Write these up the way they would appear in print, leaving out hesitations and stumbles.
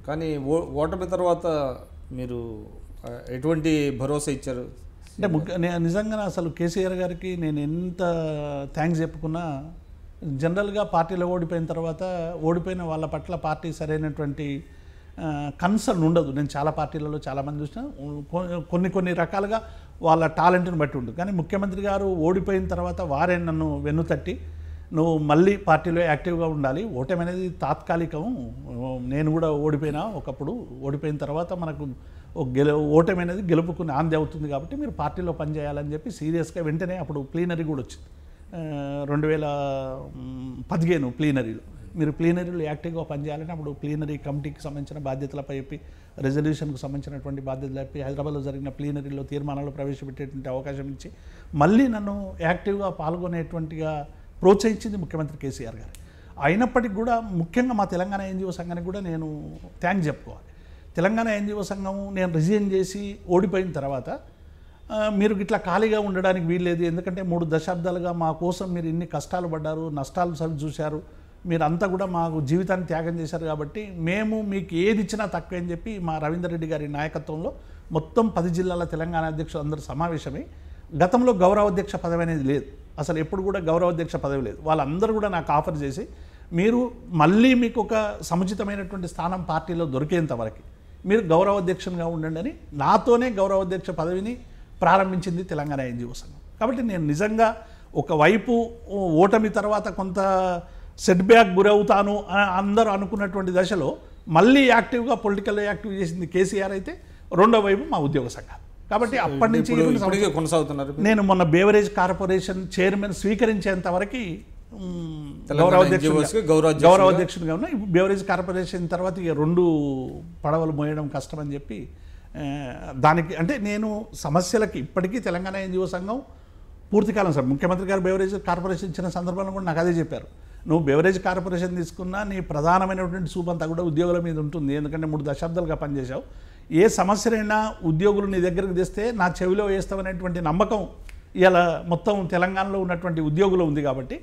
కానీ ఓటమి తర్వాత మీరు ఎటువంటి భరోసా ఇచ్చారు? అంటే నిజంగా అసలు కేసీఆర్ గారికి నేను ఎంత థ్యాంక్స్ చెప్పుకున్నా, జనరల్గా పార్టీలో ఓడిపోయిన తర్వాత ఓడిపోయిన వాళ్ళ పట్ల పార్టీ సరైనటువంటి కన్సర్న్ ఉండదు. నేను చాలా పార్టీలలో చాలామంది చూసిన కొన్ని రకాలుగా వాళ్ళ టాలెంట్ని బట్టి ఉంటుంది. కానీ ముఖ్యమంత్రి గారు ఓడిపోయిన తర్వాత వారే నన్ను వెన్నుతట్టి నువ్వు మళ్ళీ పార్టీలో యాక్టివ్గా ఉండాలి, ఓటమి అనేది తాత్కాలికం, నేను కూడా ఓడిపోయినా ఒకప్పుడు, ఓడిపోయిన తర్వాత మనకు ఓటమి అనేది గెలుపుకుని ఆంది అవుతుంది కాబట్టి మీరు పార్టీలో పనిచేయాలని చెప్పి సీరియస్గా వెంటనే అప్పుడు ప్లీనరీ కూడా వచ్చింది 2015 ప్లీనరీలో. మీరు ప్లీనరీలో యాక్టివ్గా పనిచేయాలని అప్పుడు ప్లీనరీ కమిటీకి సంబంధించిన బాధ్యతలపై చెప్పి, రెజల్యూషన్కు సంబంధించినటువంటి బాధ్యతలపై హైదరాబాద్లో జరిగిన ప్లీనరీలో తీర్మానాలు ప్రవేశపెట్టేటువంటి అవకాశం ఇచ్చి మళ్ళీ నన్ను యాక్టివ్గా పాల్గొనేటువంటిగా ప్రోత్సహించింది ముఖ్యమంత్రి కేసీఆర్ గారు. అయినప్పటికీ కూడా ముఖ్యంగా మా తెలంగాణ ఎన్జిఓ సంఘానికి కూడా నేను థ్యాంక్స్ చెప్పుకోవాలి. తెలంగాణ ఎన్జిఓ సంఘం నేను రిజైన్ చేసి ఓడిపోయిన తర్వాత మీరు ఇట్లా ఖాళీగా ఉండడానికి వీల్లేదు, ఎందుకంటే 3 దశాబ్దాలుగా మా కోసం మీరు ఇన్ని కష్టాలు పడ్డారు, నష్టాలు సరి చూశారు, మీరంతా కూడా మాకు జీవితాన్ని త్యాగం చేశారు, కాబట్టి మేము మీకు ఏది ఇచ్చినా తక్కువ అని చెప్పి మా రవీందర్ రెడ్డి గారి నాయకత్వంలో మొత్తం 10 జిల్లాల తెలంగాణ అధ్యక్షులు అందరూ సమావేశమై, గతంలో గౌరవాధ్యక్ష పదవి అనేది లేదు, అసలు ఎప్పుడు కూడా గౌరవాధ్యక్ష పదవి లేదు, వాళ్ళందరూ కూడా నాకు ఆఫర్ చేసి మీరు మళ్ళీ మీకు ఒక సముచితమైనటువంటి స్థానం పార్టీలో దొరికేంత వరకు మీరు గౌరవాధ్యక్షునిగా ఉండండి అని నాతోనే గౌరవాధ్యక్ష పదవిని ప్రారంభించింది తెలంగాణ ఎన్జిఓ సంఘం. కాబట్టి నేను నిజంగా ఒకవైపు ఓటమి తర్వాత కొంత సెట్ బ్యాక్ గురవుతాను అందరూ అనుకున్నటువంటి దశలో మళ్ళీ యాక్టివ్గా పొలిటికల్లో యాక్టివ్ చేసింది కేసీఆర్ అయితే, రెండో వైపు మా ఉద్యోగ సంఘాలు. కాబట్టి అప్పటి నుంచి కొనసాగుతున్నారు. నేను మొన్న బేవరేజ్ కార్పొరేషన్ చైర్మన్ స్వీకరించేంత వరకు గౌరవాధ్యక్షుడిగా ఉన్నా. బేవరేజ్ కార్పొరేషన్ తర్వాత ఇక 2 పడవలు మోయడం కష్టం అని చెప్పి దానికి అంటే నేను సమస్యలకి ఇప్పటికీ తెలంగాణ ఎన్జిఓ సంఘం పూర్తికాలం సార్ ముఖ్యమంత్రి గారు బేవరేజ్ కార్పొరేషన్ ఇచ్చిన సందర్భంలో కూడా నాకు అదే చెప్పారు, నువ్వు బేవరేజ్ కార్పొరేషన్ తీసుకున్నా నీ ప్రధానమైనటువంటి చూపంతా కూడా ఉద్యోగుల మీద ఉంటుంది, ఎందుకంటే 3 దశాబ్దాలుగా పనిచేశావు, ఏ సమస్యలైనా ఉద్యోగులు నీ దగ్గరకు తెస్తే నా చెవిలో వేస్తావనేటువంటి నమ్మకం ఇలా మొత్తం తెలంగాణలో ఉన్నటువంటి ఉద్యోగులు ఉంది. కాబట్టి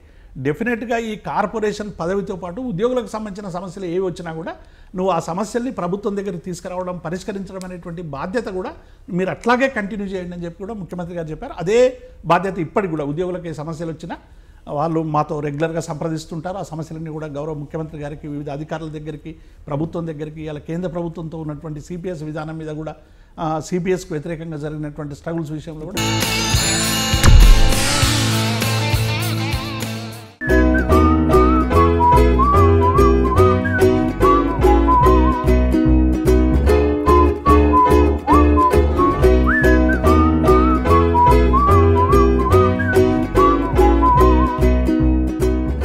డెఫినెట్గా ఈ కార్పొరేషన్ పదవితో పాటు ఉద్యోగులకు సంబంధించిన సమస్యలు ఏవి వచ్చినా కూడా నువ్వు ఆ సమస్యల్ని ప్రభుత్వం దగ్గరికి తీసుకురావడం, పరిష్కరించడం అనేటువంటి బాధ్యత కూడా మీరు అట్లాగే కంటిన్యూ చేయండి అని చెప్పి కూడా ముఖ్యమంత్రి గారు చెప్పారు. అదే బాధ్యత ఇప్పటికి కూడా ఉద్యోగులకు ఏ సమస్యలు వచ్చినా వాళ్ళు మాతో రెగ్యులర్గా సంప్రదిస్తుంటారు. ఆ సమస్యలన్నీ కూడా గౌరవ ముఖ్యమంత్రి గారికి, వివిధ అధికారుల దగ్గరికి, ప్రభుత్వం దగ్గరికి, ఇలా కేంద్ర ప్రభుత్వంతో ఉన్నటువంటి సిపిఎస్ విధానం మీద కూడా సిపిఎస్కు వ్యతిరేకంగా జరిగినటువంటి స్ట్రగుల్స్ విషయంలో కూడా